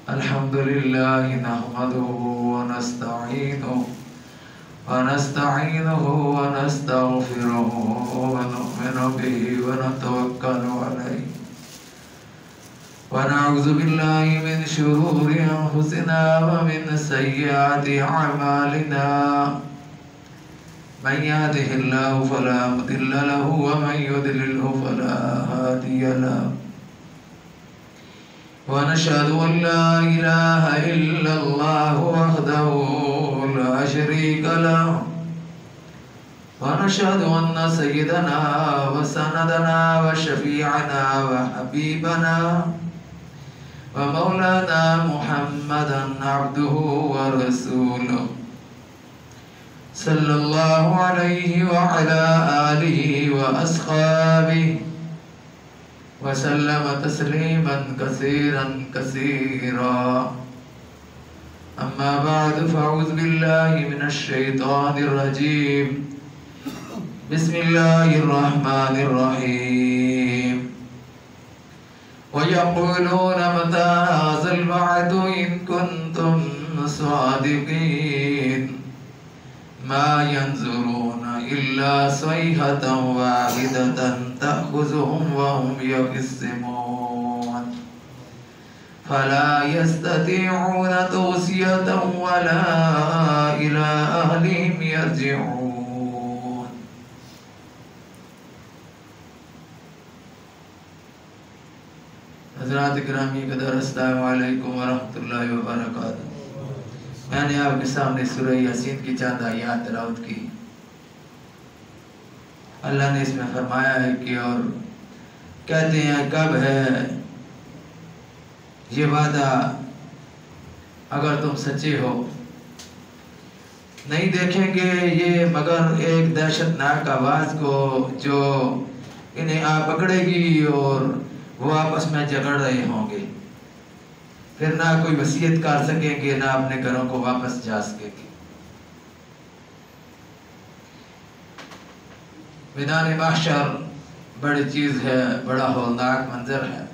الحمد لله نحمده ونستعينه ونستغفره ونؤمن به ونتوكل عليه ونعوذ بالله من شرور أنفسنا ومن سيئات أعمالنا من يهده الله فلا مضل له ومن يضلله فلا هادي له ونشهد أن لا إله إلا الله وحده لا شريك له ونشهد أن سيدنا وسندنا وشفيعنا وحبيبنا ومولانا محمدا عبده ورسوله صلى الله عليه وعلى آله وأصحابه وسلم تسليما كثيرا كثيرا أما بعد فأعوذ بالله من الشيطان الرجيم بسم الله الرحمن الرحيم ويقولون متى هذا الوعد إن كنتم صادقين ما ينظرون إلا صيحة واحدة تأخذهم وهم يخصمون فلا يستطيعون توصية ولا إلى أهلهم يرجعون. حضرات گرامی قدر السلام علیکم ورحمۃ اللہ وبرکاتہ. میں نے آپ کے سامنے سورہ یاسین کی چند آیات تلاوت کی. اللہ نے اس میں فرمایا ہے کہ اور کہتے ہیں کب ہے یہ وعدہ اگر تم سچے ہو. نہیں دیکھیں گے یہ مگر ایک دہشت ناک آواز کو جو انہیں آ پکڑے گی اور وہ آپس میں جھگڑ رہے ہوں گے. پھر نہ کوئی وصیت کر سکیں گے نہ اپنے گھروں کو واپس جا سکیں گے. میدان محشر بڑی چیز ہے, بڑا ہولناک منظر ہے.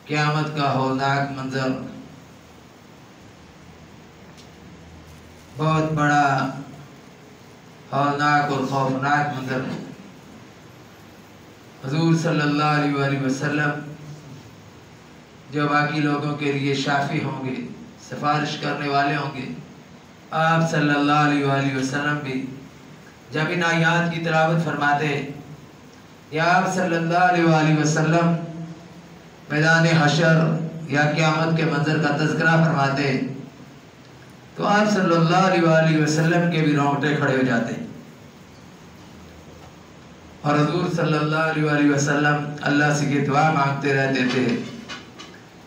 قیامت کا ہولناک منظر بہت بڑا ہولناک اور خوفناک منظر ہے. حضور صلی اللہ علیہ وآلہ وسلم جو باقی لوگوں کے لیے شافی ہوں گے, سفارش کرنے والے ہوں گے, آپ صلی اللہ علیہ وآلہ وسلم بھی جب ان آیات کی تلاوت فرماتے یا آپ صلی اللہ علیہ وآلہ وسلم میدان حشر یا قیامت کے منظر کا تذکرہ فرماتے تو آپ صلی اللہ علیہ وآلہ وسلم کے بھی رونگٹے کھڑے ہو جاتے. اور حضور صلی اللہ علیہ وآلہ وسلم اللہ سے یہ دعا مانگتے رہتے تھے,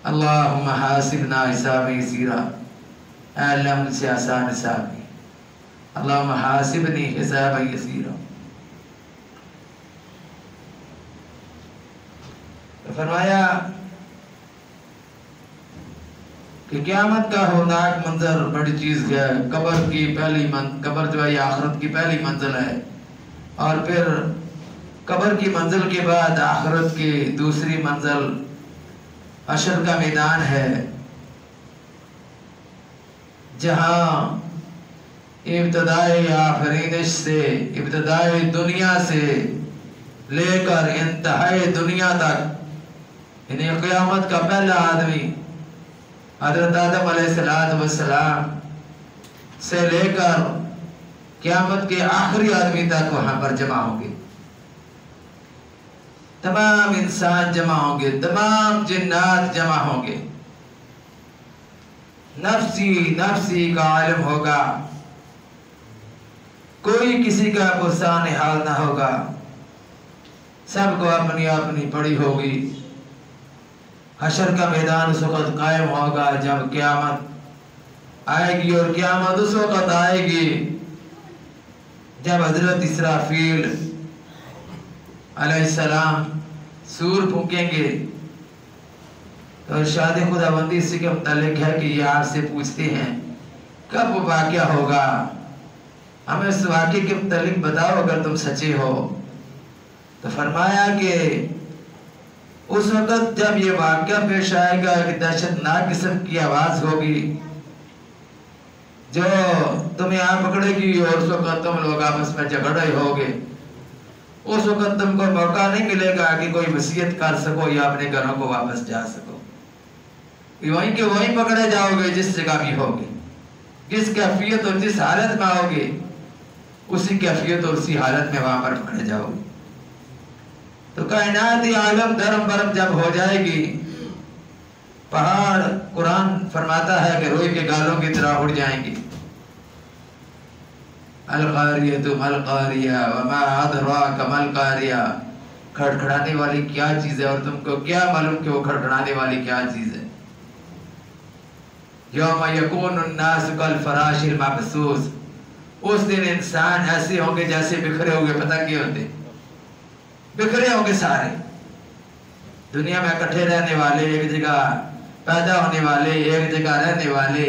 اللہم حاسبنا حسابا یسیرا, اے اللہ مجھ سے آسان حساب نہیں, اللہم حاسبنی حسابا یسیرا. فرمایا کہ قیامت کا ہولناک منظر بڑی چیز ہے. قبر جو ہے یہ آخرت کی پہلی منزل ہے, اور پھر قبر کی منزل کے بعد آخرت کی دوسری منزل حشر کا میدان ہے, جہاں ابتدائی آفرینش سے, ابتدائی دنیا سے لے کر انتہائی دنیا تک, یعنی قیامت کا پہلا آدمی حضرت آدم علیہ السلام سے لے کر قیامت کے آخری آدمی تک وہاں پر جمع ہوں گے. تمام انسان جمع ہوں گے, تمام جنات جمع ہوں گے. نفسی نفسی کا عالم ہوگا, کوئی کسی کا پرسان حال نہ ہوگا, سب کو اپنی اپنی پڑی ہوگی. حشر کا میدان اس وقت قائم ہوگا جب قیامت آئے گی, اور قیامت اس وقت آئے گی جب حضرت اسرافیل علیہ السلام سور پھونکیں گے. تو ارشاد خداوندی اسی کے متعلق ہے کہ یہ آپ سے پوچھتے ہیں کب وہ واقعہ ہوگا, ہمیں اس واقعے کے متعلق بتاؤ اگر تم سچے ہو. تو فرمایا کہ اس وقت جب یہ واقعہ پیش آئے گا کہ دہشتناک قسم کی آواز ہوگی جو تمہیں آ پکڑے گی اور اس وقت تم لوگ آپس میں جھگڑ رہے ہوگے، اس وقت تم کو موقع نہیں ملے گا کہ کوئی وصیت کر سکو یا اپنے گھروں کو واپس جا سکو، وہیں کے وہیں پکڑے جاؤ گے جس جگہ بھی ہوگے، جس کیفیت اور جس حالت میں ہوگے اسی کیفیت اور اسی حالت میں وہاں پر پکڑے جاؤ گے۔ تو کائناتی عالم دھرم برم جب ہو جائے گی، پہاڑ قرآن فرماتا ہے کہ روئی کے گالوں کی طرح اڑ جائیں گی۔ القاریۃ ما القاریہ وما ادراک ما القاریہ، کھڑکھڑانے والی کیا چیز ہے اور تم کو کیا معلوم کہ وہ کھڑکھڑانے والی کیا چیز ہے۔ یوم یکون الناس کالفراش المبثوث، اس دن انسان ایسے ہوں گے جیسے بکھرے ہوئے پتنگے ہوتے، بکھرے ہوں گے سارے، دنیا میں اکٹھے رہنے والے، ایک جگہ پیدا ہونے والے، ایک جگہ رہنے والے،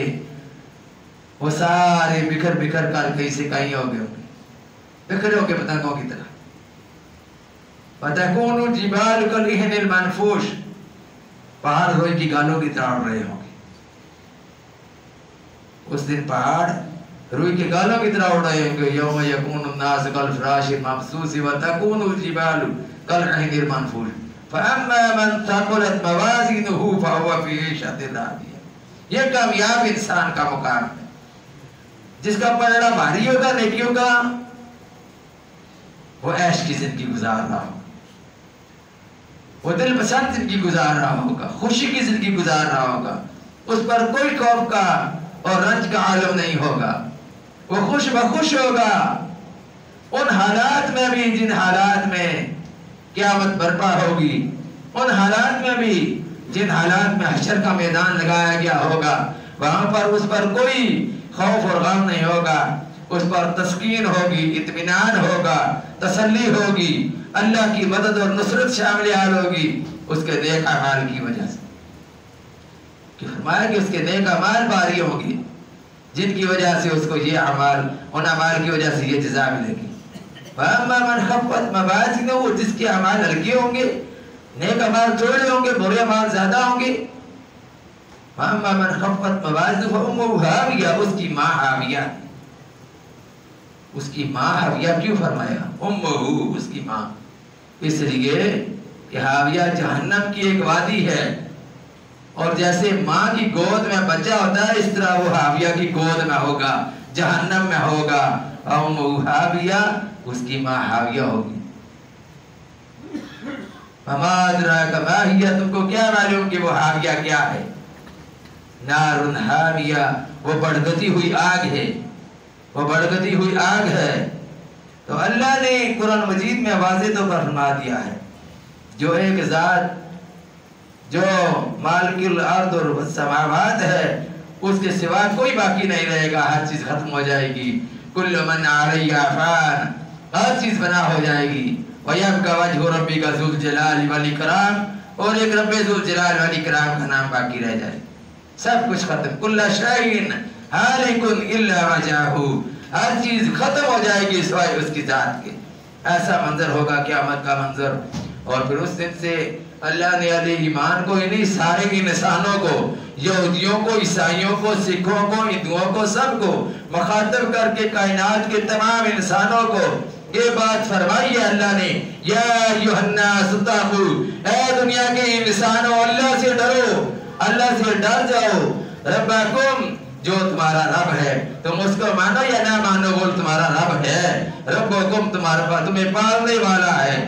وہ سارے بکھر بکھر کر کہیں سے کہیں ہو گئے، بکھرے ہو گئے پتنگوں کی طرح۔ وَتَكُونُ الْجِبَالُ كَالْعِهْنِ الْمَنْفُوشِ، پہاڑ روئی کی گالوں کی طرح اڑ رہے ہوں گے۔ اس دن پہاڑ روئی کے گالوں کی طرح اڑ رہے ہوں گے۔ یوم یکون الناس کالفراش المبثوث وتکون الجبال کالعہن المنفوش فاما من ثقلت موازینہ فہو فی عیشۃ راضیہ، یہ کامیاب انسان کا مقام ہے جس کا پلڑا بھاری ہوگا نیکیوں کا، وہ عیش کی زندگی گزار رہا ہوگا، وہ دل پسند زندگی گزار رہا ہوگا، خوشی کی زندگی گزار رہا ہوگا، اس پر کوئی خوف کا اور رنج کا عالم نہیں ہوگا، وہ خوش بخوش ہوگا ان حالات میں بھی جن حالات میں قیامت برپا ہوگی، ان حالات میں بھی جن حالات میں حشر کا میدان لگایا گیا ہوگا، وہاں پر اس پر کوئی خوف اور غم نہیں ہوگا، اس پر تسکین ہوگی، اطمینان ہوگا، تسلی ہوگی، اللہ کی مدد اور نصرت شامل حال ہوگی اس کے نیک اعمال کی وجہ سے، کہ فرمایا کہ اس کے نیک اعمال باری ہوں گی جن کی وجہ سے اس کو یہ اعمال، ان اعمال کی وجہ سے یہ جزا ملے گی۔ فَأَمَّا مَنْ خَفَّتْ مَوَازِينُهُ، وہ جس کے اعمال ہلکے ہوں گے، نیک اعمال تھوڑے ہوں گے، برے اعمال زیادہ ہوں گے۔ فَأَمَّا مَنْ خَفَّتْ مَوَازِينُهُ فَأُمُّهُ هَاوِيَةٌ، اس کی ماں حاویہ، اس کی ماں حاویہ کیوں فرمایا؟ امہ، اس کی ماں، اس لیے کہ حاویہ جہنم کی ایک وادی ہے، اور جیسے ماں کی گود میں بچہ ہوتا ہے اس طرح وہ حاویہ کی گود میں ہوگا، جہنم میں ہوگا۔ امہ حاویہ، اس کی ماں حاویہ ہوگی۔ وما ادراک ما ہی، تم کو کیا معلوم کہ وہ حاویہ کیا ہے؟ نار حاویہ، وہ بڑھگتی ہوئی آگ ہے، وہ بڑھگتی ہوئی آگ ہے۔ تو اللہ نے قرآن مجید میں واضح طور پر فرما دیا ہے، جو ایک ذات جو مالک الارض اور السماوات ہے، اس کے سوا کوئی باقی نہیں رہے گا، ہر چیز ختم ہو جائے گی۔ کل من علیہا فان، ہر چیز بنا ہو جائے گی۔ وَيَبْقَى وَجْهُ رَبِّكَ ذُو الْجَلَالِ وَالْإِكْرَامِ، اور ایک رب ذو الجلال والاکرام کا نام باقی رہ جائے، سب کچھ ختم۔ کل شیء ہالک الا وجہہ، ہر چیز ختم ہو جائے گی سوائے اس کی ذات کے۔ ایسا منظر ہوگا قیامت کا منظر، اور پھر اس دن سے اللہ نے علیہ ایمان کو، انہیں سارے انسانوں کو، یہودیوں کو، عیسائیوں کو، سکھوں کو، ہندوؤں کو، سب کو مخاطب کر کے کائنات کے تمام انسانوں کو یہ بات فرمائی ہے اللہ نے، یا ایھا الناس اتقوا، اے دنیا کے انسانوں اللہ سے ڈرو، اللہ سے ڈر جاؤ، ربکم، جو تمہارا رب ہے، تم اس کو مانو یا نہ مانو، وہ تمہارا رب ہے، ربکم تمہارا، تمہیں پالنے والا ہے۔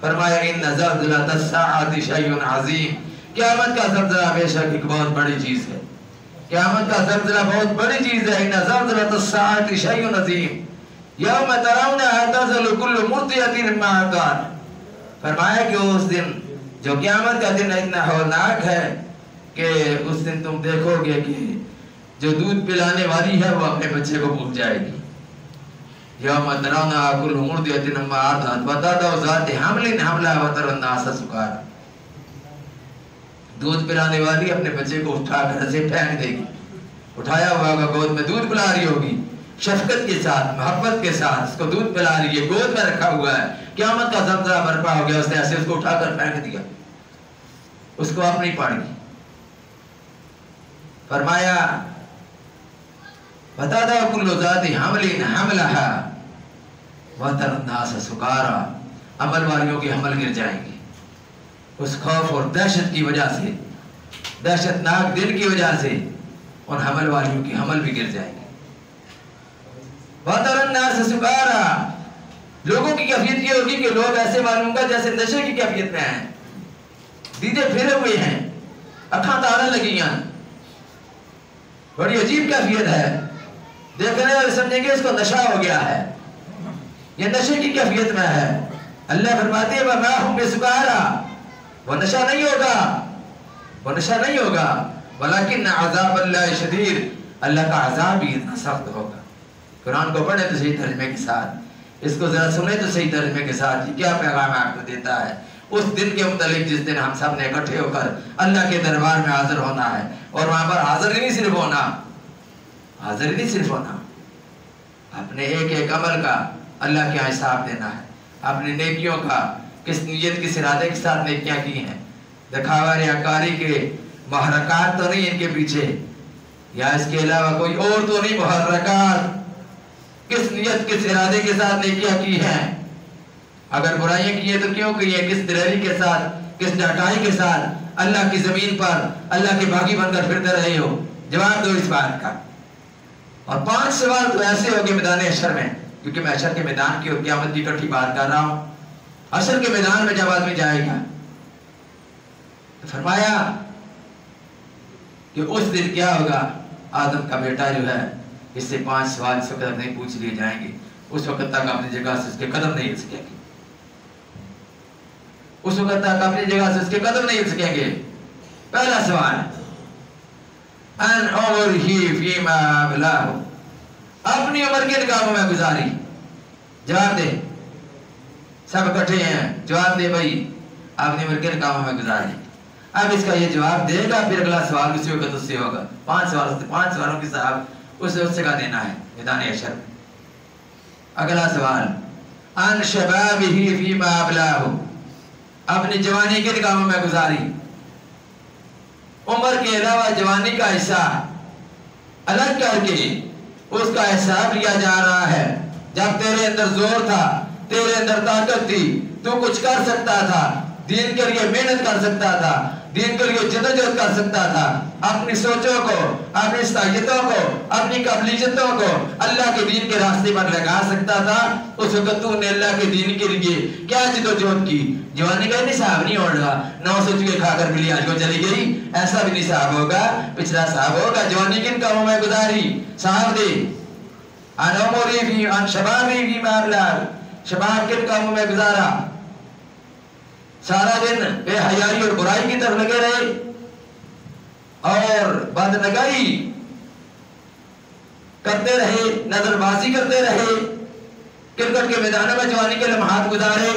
فرمایا ان زلزلۃ الساعۃ شیء عظیم، قیامت کا زلزلہ بے شک ایک بہت بڑی چیز ہے، قیامت کا زلزلہ بہت بڑی چیز ہے۔ ان زلزلۃ الساعۃ شیء عظیم یوم ترونھا تذہل کل مرضعۃ عما ارضعت، فرمایا کہ اس دن، جو قیامت کا دن اتنا ہولناک ہے کہ اس دن تم دیکھو گے کہ جو دودھ پلانے والی ہے وہ اپنے بچے کو بھول جائے گی۔ یوم ترونھا کل مرضعۃ عما ارضعت وتضع ذات حمل حملھا وتری الناس سکارى، دودھ پلانے والی اپنے بچے کو اٹھا کر ایسے پھینک دے گی، اٹھایا ہوا ہوگا، گود میں دودھ پلا رہی ہوگی، شفقت کے ساتھ، محبت کے ساتھ اس کو دودھ پلا رہی ہے، گود میں رکھا ہوا ہے، قیامت کا زلزلہ برپا ہو گیا، اس نے ایسے اس کو اٹھا کر پھینک دیا۔ اس کو اپنی پڑ گئی. فرمایا بتا دو کل ذات حمل حملها وتر الناس سکارا، عمل والیوں کے حمل گر جائیں گے اس خوف اور دہشت کی وجہ سے، دہشت ناک دن کی وجہ سے ان حمل والیوں کی حمل بھی گر جائیں گے. وتر الناس سکارا، لوگوں کی کیفیت یہ ہوگی کہ لوگ ایسے معلوم گا جیسے نشے کی کیفیت میں ہیں، دیدے پھرے ہوئے ہیں، اکھاں تارن لگی ہیں، بڑی عجیب کیفیت ہے. دیکھنے والے سمجھیں گے اس کو نشہ ہو گیا ہے، یہ نشے کی کیفیت میں ہے. اللہ فرماتے ہیں وَمَا هُمْ بِسُكَارَى، وہ نشہ نہیں ہوگا، وہ نشہ نہیں ہوگا، وَلَكِنَّ عَذَابَ اللَّهِ شَدِيدٌ، اللہ کا عذاب بھی اتنا سخت ہوگا. قرآن کو پڑھیں تو صحیح ترجمے کے ساتھ، اس کو ذرا سنیں تو صحیح ترجمے کے ساتھ، یہ کیا پیغام آپ کو دیتا ہے اس دن کے متعلق جس دن ہم سب نے اکٹھے ہو کر اللہ کے دربار میں حاضر ہونا ہے. اور وہاں پر حاضر ہی نہیں صرف ہونا، حاضر ہی نہیں صرف ہونا، اپنے ایک ایک عمل کا اللہ کے حساب دینا ہے، اپنی نیکیوں کا کس نیت کس ارادے کے ساتھ نیکیاں کی ہیں. دکھاوا ریاکاری کے محرکات تو نہیں ان کے پیچھے، یا اس کے علاوہ کوئی اور تو نہیں محرکات، کس نیت کس ارادے کے ساتھ نیکیاں کی ہیں. اگر برائیاں کی ہیں تو کیوں کی ہیں، کس دلیری کے ساتھ، کس ڈاٹائی کے ساتھ اللہ کی زمین پر اللہ کے باغی بن کر پھرتے رہے ہو. جواب دو اس بات کا. اور 5 سوال تو ایسے ہوگے میدان حشر میں، کیونکہ میں حشر کے میدان کی اور قیامت کی اکٹھی بات کر رہا ہوں. حشر کے میدان میں جب آدمی جائے گا تو فرمایا کہ اس دن کیا ہوگا، آدم کا بیٹا جو ہے اس سے 5 سوال اس وقت نہیں پوچھ لیے جائیں گے، اس وقت تک اپنی جگہ سے اس کے قدم نہیں ہل سکیں گے، اس وقت تک اپنی جگہ سے اس کے قدم نہیں ہل سکیں گے. پہلا سوال ان عمرہ فیما ابلاہ، اپنی عمر کن کاموں میں گزاری. جواب دے، سب اکٹھے ہیں، جواب دے بھائی اپنی عمر کن کاموں میں گزاری. اب اس کا یہ جواب دے گا، پھر اگلا سوال اسی وقت اس سے ہوگا. 5 سوالوں کی صاحب اس سے کا دینا ہے میدان حشر میں. اگلا سوال ان شبابہ فیما ابلاہ، اپنی جوانی کن کاموں میں گزاری. عمر کے علاوہ جوانی کا حصہ الگ کر کے اس کا حساب لیا جا رہا ہے. جب تیرے اندر زور تھا، تیرے اندر طاقت تھی، تو کچھ کر سکتا تھا، دین کے لیے محنت کر سکتا تھا، دین کے لیے جدوجہد کر سکتا تھا، اپنی سوچوں کو، اپنی صلاحیتوں کو، اپنی قابلیتوں کو اللہ کے دین کے راستے پر لگا سکتا تھا. اس وقت تو نے اللہ کے دین کے لیے کیا جدوجہد کی. جوانی کا نصاب نہیں ہوگا 900 چکے کھا کر بلی آج کو چلی گئی، ایسا بھی نصاب ہوگا، پچھلا صاحب ہوگا. جوانی کن کاموں میں گزاری، صاحب دے. ان عمری فی ان شبابی فی ما ابلاہ، شباب کن کاموں میں گزارا. سارا دن بے حیائی اور برائی کی طرف لگے رہے اور بدنگائی کرتے رہے، نظر بازی کرتے رہے، کرکٹ کے میدانوں میں جوانی کے لمحات گزارے،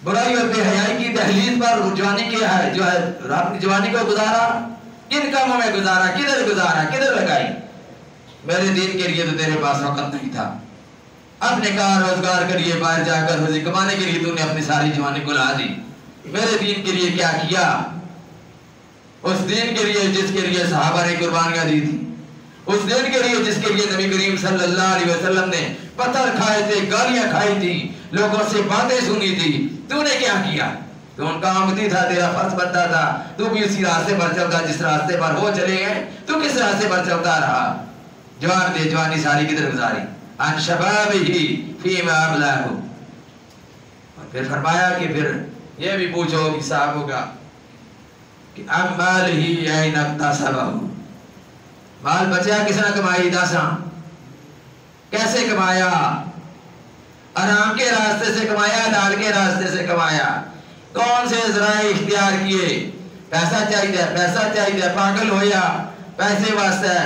برائی اور بے حیائی کی دہلیز پر جوانی کی جو ہے اپنی جوانی کو گزارا. کن کاموں میں گزارا، کدھر لگائی. میرے دین کے لیے تو تیرے پاس وقت نہیں تھا، اپنے کار روزگار کے لیے باہر جا کر روزی کمانے کے لیے تو نے اپنی ساری جوانی کو لا دی. میرے دین کے لیے کیا کیا؟ اس دین کے لیے جس کے لیے صحابہ نے قربانیاں دی تھی، اس دین کے لیے جس کے لیے نبی کریم صلی اللہ علیہ وسلم نے پتھر کھائے تھے، گالیاں کھائی تھی، لوگوں سے باتیں سنی تھی، تو نے کیا کیا؟ تو ان کا آمدی تھا، تیرا فرض بنتا تھا، تو بھی اسی راستے پر چلتا جس راستے پر وہ چلے گئے، تو کس راستے پر چلتا رہا. جواب دے، جوانی ساری کدھر گزاری. ان شبابہ فیما ابلاہ. اور پھر فرمایا کہ پھر یہ بھی پوچھو کہ صاحب ہوگا کہ ام مالہ این اکتسبہ، مال بچیا کس نے کمائی، داساں کیسے کمایا؟ آرام کے راستے سے کمایا، حلال کے راستے سے کمایا؟ کون سے ذرائع اختیار کیے؟ پیسہ چاہیے، پاگل ہویا پیسے واسطے،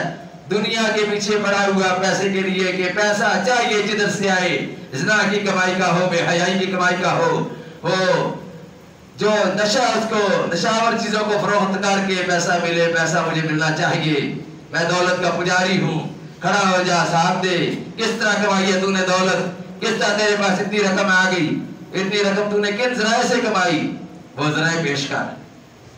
دنیا کے پیچھے پڑا ہوا پیسے کے لیے کہ پیسہ چاہیے جدھر سے آئے، زنا کی کمائی کا ہو، بے حیائی کی کمائی کا ہو، جو نشاور چیزوں کو فروخت کر کے پیسہ ملے، پیسہ مجھے ملنا چاہیے، میں دولت کا پجاری ہوں. کھڑا ہو جا، صاحب دے، کس طرح کمائی ہے تو نے دولت؟ کس طرح تیرے پاس اتنی رقم آ گئی؟ اتنی رقم تو نے کن ذرائع سے کمائی؟ وہ ذرائع پیش کر.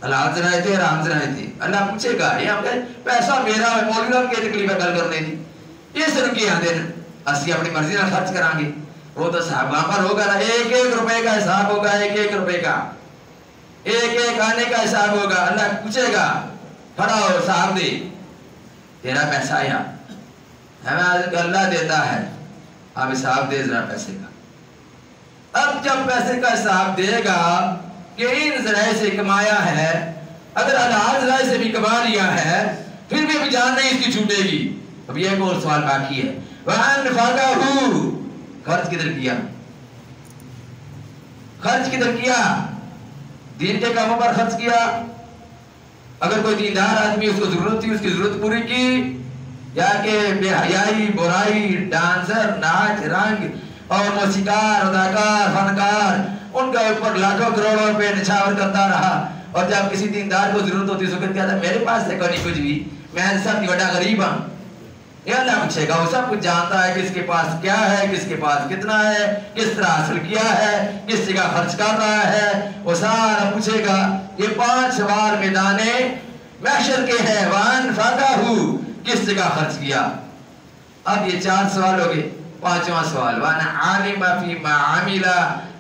حلال سے رہے تھے حرام سے رہے تھے. اللہ پوچھے گا یہ ہم کہے پیسہ میرا ہے مولوی صاحب کی تکلیف گل کرنے دی یہ سن کی آدھے اسی اپنی مرضی نہ خرچ کریں گے. وہ تو صحابہ پر ہوگا نا, ایک ایک روپے کا حساب ہوگا, ایک ایک روپے کا, ایک ایک آنے کا حساب ہوگا. اللہ پوچھے گا کھڑا ہو صاحب دے تیرا پیسہ آیا ہمیں اللہ دیتا ہے آپ حساب دے ذرا پیسے کا. اب جب پیسے کا حساب دے گا کہ ان ذرائع سے کمایا ہے, اگر حلال ذرائع سے بھی کما لیا ہے پھر بھی جان نہیں اس کی چھوٹے گی. اب یہ ایک اور سوال باقی ہے وَأَنْفَقَهُ خرچ کدھر کیا, خرچ کدھر کیا, دین کے کاموں پر خرچ کیا. اگر کوئی دیندار آدمی اس کو ضرورت تھی اس کی ضرورت پوری کی, یا کہ بے حیائی برائی ڈانسر ناچ رنگ اور موسیقار اداکار فنکار ان کا اوپر لاکھوں کروڑوں روپے نچھاور کرتا رہا, اور جب کسی دیندار کو ضرورت ہوتی اس وقت کیا تھا میرے پاس سے کوئی نہیں کچھ بھی میں سب بڑا غریب ہوں. یہ اللہ پوچھے گا, وہ سب کچھ جانتا ہے کس کے پاس کیا ہے, کس کے پاس کتنا ہے, کس طرح حاصل کیا ہے, کس جگہ خرچ کر رہا ہے, وہ سارا پوچھے گا. یہ 5 سوال میدان محشر کے ہیں. وَأَنْفَقَهُ کس جگہ خرچ کیا. اب یہ 4 سوال ہو گئے. 5واں سوال وَعَلِمَ فِي مَا عَمِلَ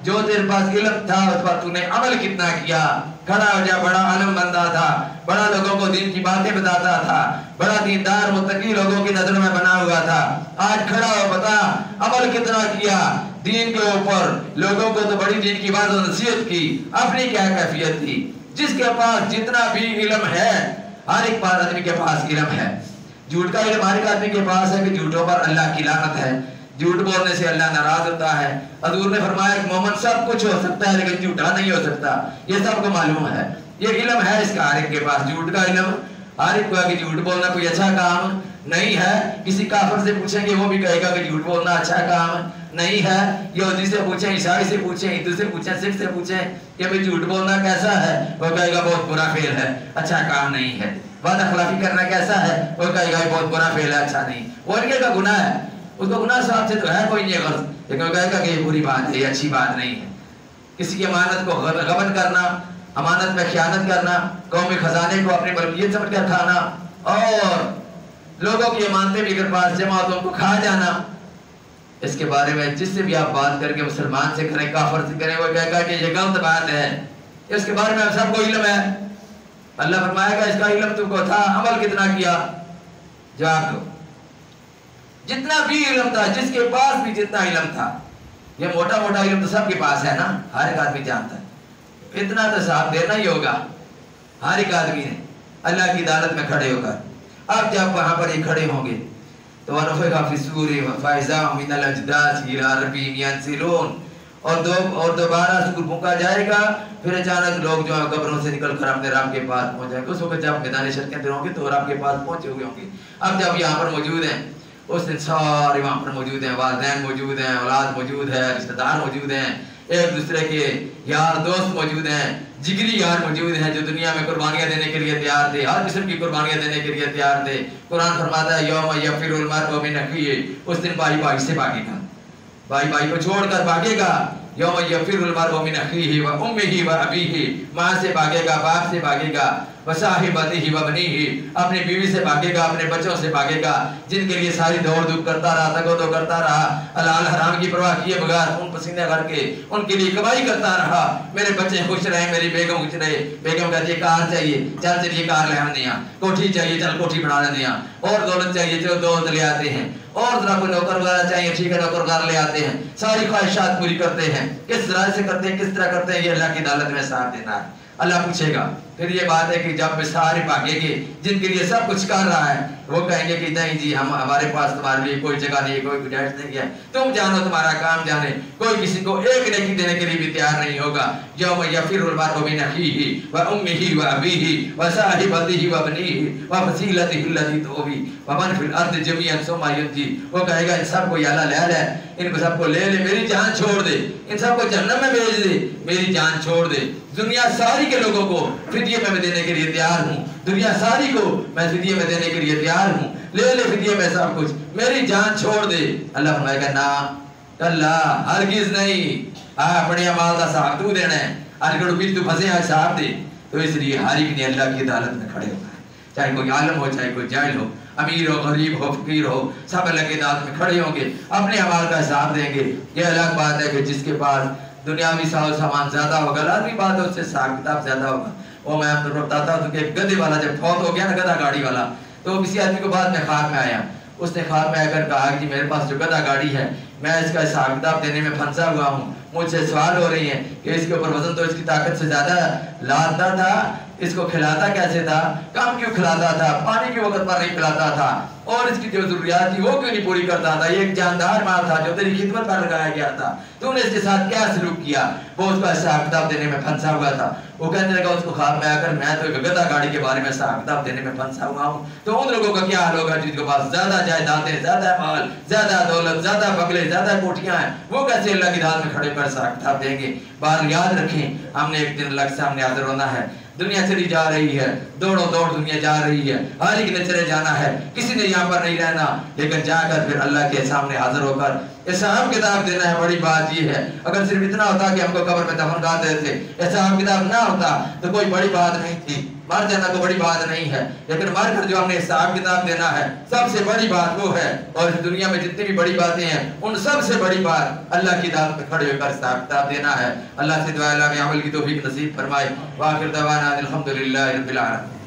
جو تیرے پاس علم تھا اس پر تو نے عمل کتنا کیا. کھڑا ہو جا, بڑا عالم بندہ تھا, بڑا لوگوں کو دین کی باتیں بتاتا تھا, بڑا دیندار متقی لوگوں کی نظر میں بنا ہوا تھا. آج کھڑا ہو بتا عمل کتنا کیا دین کے اوپر. لوگوں کو تو بڑی دین کی بات نصیحت کی, اپنی کیا کیفیت تھی. جس کے پاس جتنا بھی علم ہے, ہر ایک آدمی کے پاس علم ہے. جھوٹ کا علم ہر ایک آدمی کے پاس ہے کہ جھوٹوں پر اللہ کی لعنت ہے, جھوٹ بولنے سے اللہ ناراض ہوتا ہے. حضور نے فرمایا کہ مومن سب کچھ ہو سکتا ہے لیکن جھوٹا نہیں ہو سکتا. یہ سب کو معلوم ہے, یہ علم ہے اس کا ہر ایک کے پاس. جھوٹ کا علم ہر ایک کو ہے کہ جھوٹ بولنا کوئی اچھا کام نہیں ہے. کسی کافر سے پوچھیں گے وہ بھی کہے گا کہ جھوٹ بولنا اچھا کام نہیں ہے. یہودی سے پوچھیں, عیسائی سے پوچھیں, ہندو سے پوچھیں, سکھ سے پوچھیں کہ بھئی جھوٹ بولنا کیسا ہے, وہ کہے گا بہت برا فعل ہے, اچھا کام نہیں ہے. وعدہ خلافی کرنا کیسا ہے, وہ کہے گا بہت برا فعل ہے, اچھا نہیں. وہ ان کا گناہ ہے, اس کو گناہ صاحب سے تو ہے کوئی نہیں غلط, لیکن وہ کہے گا کہ یہ بری بات ہے, یہ اچھی بات نہیں ہے. کسی کی امانت کو غبن کرنا, امانت میں خیانت کرنا, قومی خزانے کو اپنی ملکیت سمجھ کر کھانا, اور لوگوں کی امانتیں بھی اگر پاس جمع تو ان کو کھا جانا. اس کے بارے میں جس سے بھی آپ بات کر کے مسلمان سے کریں, کافر سے کریں, وہ کہے گا کہ یہ غلط بات ہے. اس کے بارے میں آپ سب کو علم ہے. اللہ فرمائے گا اس کا علم تم کو تھا, عمل کتنا کیا. جواب دو. جتنا بھی علم تھا, جس کے پاس بھی جتنا علم تھا, یہ موٹا موٹا علم تو سب کے پاس ہے نا, ہر ایک آدمی جانتا ہے. اتنا تو صاحب دینا ہی ہوگا ہر ایک آدمی نے اللہ کی عدالت میں کھڑے ہو کر. اب جب وہاں پر یہ کھڑے ہوں گے تو وَنُفِخَ فِي الصُّورِ فَإِذَا هُمْ مِنَ الْأَجْدَاثِ إِلَىٰ رَبِّهِمْ يَنْسِلُونَ اور دوبارہ سور پھونکا جائے گا. پھر اچانک لوگ جو قبروں سے نکل کر اپنے رب کے پاس پہنچ جائیں گے. اس وقت جب میدان حشر کے اندر ہوں گے تو رب کے پاس پہنچے ہوئے ہوں گے. اب جب یہاں پر موجود ہیں, اس دن سارے وہاں پر موجود ہیں, والدین موجود ہیں, اولاد موجود ہے, رشتہ دار موجود ہیں, ایک دوسرے کے یار دوست موجود ہیں, جگری یار موجود ہیں جو دنیا میں قربانیاں دینے کے لیے تیار تھے, ہر قسم کی قربانیاں دینے کے لیے تیار تھے. قرآن فرماتا ہے یوم یفر المرء من اخیہ, اس دن بھائی بھائی سے بھاگے گا, بھائی بھائی کو چھوڑ کر بھاگے گا. یوم یفر المرء من اخیہ و امہ و ابیہ, ماں سے بھاگے گا, باپ سے بھاگے گا, وصاحبتہ و بنیہ, اپنی بیوی سے بھاگے گا, اپنے بچوں سے بھاگے گا جن کے لیے ساری دوڑ دھوپ کرتا رہا, تگو دو کرتا رہا, حلال حرام کی پرواہ کیے بغیر خون پسینے کر کے ان کے لیے کمائی کرتا رہا. میرے بچے خوش رہے, میری بیگم خوش رہے. بیگم کہتی ہے کار چاہیے, چل چلیے کار لے آنے ہیں, کوٹھی چاہیے, چل کوٹھی بنا لینے ہیں, اور دولت چاہیے, چلو دولت لے آتے ہیں, اور ذرا کوئی نوکر وغیرہ چاہیے, ٹھیک ہے نوکر وغیرہ لے آتے ہیں. ساری خواہشات پوری کرتے ہیں. کس طرح سے کرتے ہیں, کس طرح کرتے ہیں, یہ اللہ کی عدالت میں ساتھ دینا ہے. اللہ پوچھے گا. پھر یہ بات ہے کہ جب سارے بھاگیں گے جن کے لیے سب کچھ کر رہا ہے, وہ کہیں گے کہ نہیں جی ہمارے پاس تمہارے لیے کوئی جگہ نہیں ہے, کوئی گنجائش نہیں ہے, تم جانو تمہارا کام جانے. کوئی کسی کو ایک نیکی دینے کے لیے بھی تیار نہیں ہوگا. یوم یفر المرء من اخیہ و امہ و ابیہ و صاحبتہ و بنیہ و فصیلتہ التی تؤویہ و من فی الارض جمیعا ثم ینجیہ. وہ کہے گا ان سب کو یا اللہ لے لے, ان کو سب کو لے لے, میری جان چھوڑ دے, ان سب کو جہنم میں بھیج دے, میری جان چھوڑ دے. دنیا ساری کے لوگوں کو فدیے میں دینے کے لیے تیار ہوں, دنیا ساری کو میں فدیے میں دینے کے لیے تیار ہوں, لے لے فدیے میں سب کچھ, میری جان چھوڑ دے. اللہ فرمائے گا نا اللہ ہرگز نہیں, اپنے اعمال کا حساب تو دینا ہے. آج کل بھی تو پھنسے ہیں, حساب دے, تو اس لیے ہر ایک نے اللہ کی عدالت میں کھڑے ہونا ہے، چاہے کوئی عالم ہو چاہے کوئی جاہل ہو، امیر ہو غریب ہو فقیر ہو، سب اللہ کی عدالت میں کھڑے ہوں گے، اپنے اعمال کا حساب دیں گے۔ یہ الگ بات ہے کہ جس کے پاس دنیاوی ساز و سامان زیادہ ہوگا، لازمی بات ہے اس سے حساب کتاب زیادہ ہوگا۔ وہ میں آپ کو بتاتا ہوں کہ گدھے والا جب فوت ہو گیا نا، گدھا گاڑی والا، تو کسی آدمی کو بعد میں خواب میں آیا، اس نے خواب میں آ کر کہا کہ میرے پاس جو گدھا گاڑی ہے میں اس کا حساب کتاب دینے میں پھنسا ہوا ہوں، مجھ سے سوال ہو رہی ہیں کہ اس کے اوپر وزن تو اس کی طاقت سے زیادہ لاتا تھا، اس کو کھلاتا کیسے تھا، کم کیوں کھلاتا تھا، پانی کے وقت پر نہیں پلاتا تھا، اور اس کی جو ضروریات تھی وہ کیوں نہیں پوری کرتا تھا، یہ ایک جاندار مال تھا جو تیری خدمت پر لگایا گیا تھا، تو نے اس کے ساتھ کیا سلوک کیا۔ وہ اس کا حساب کتاب دینے میں پھنسا ہوا تھا۔ وہ کہنے لگا اس کو خواب میں آ کر میں تو ایک گدھا گاڑی کے بارے میں حساب کتاب دینے میں پھنسا ہوا ہوں، تو ان لوگوں کا کیا حال ہوگا جن کے پاس زیادہ جائیدادیں، زیادہ مال، زیادہ دولت، زیادہ بنگلے، زیادہ کوٹھیاں ہیں، وہ کیسے اللہ کی عدالت میں کھڑے کر حساب کتاب دیں گے۔ بات یاد رکھیں، ہم نے ایک دن اللہ کے سامنے حاضر ہونا ہے۔ دنیا چلی جا رہی ہے، دوڑو دوڑ دنیا جا رہی ہے، ہر ایک نے چلے جانا ہے، کسی نے یہاں پر نہیں رہنا، لیکن جا کر پھر اللہ کے سامنے حاضر ہو کر حساب کتاب دینا ہے۔ بڑی بات یہ ہے، اگر صرف اتنا ہوتا کہ ہم کو قبر میں دفن کر دیتے، حساب کتاب نہ ہوتا تو کوئی بڑی بات نہیں تھی، مر جانا تو بڑی بات نہیں ہے، لیکن مر کر جو ہم نے حساب کتاب دینا ہے سب سے بڑی بات وہ ہے۔ اور اس دنیا میں جتنی بھی بڑی باتیں ہیں ان سب سے بڑی بات اللہ کی عدالت میں کھڑے ہو کر حساب کتاب دینا ہے۔ اللہ سے دعا ہے اللہ میں عمل کی توفیق نصیب فرمائے۔ وآخر دعوانا الحمدللہ رب العالمین۔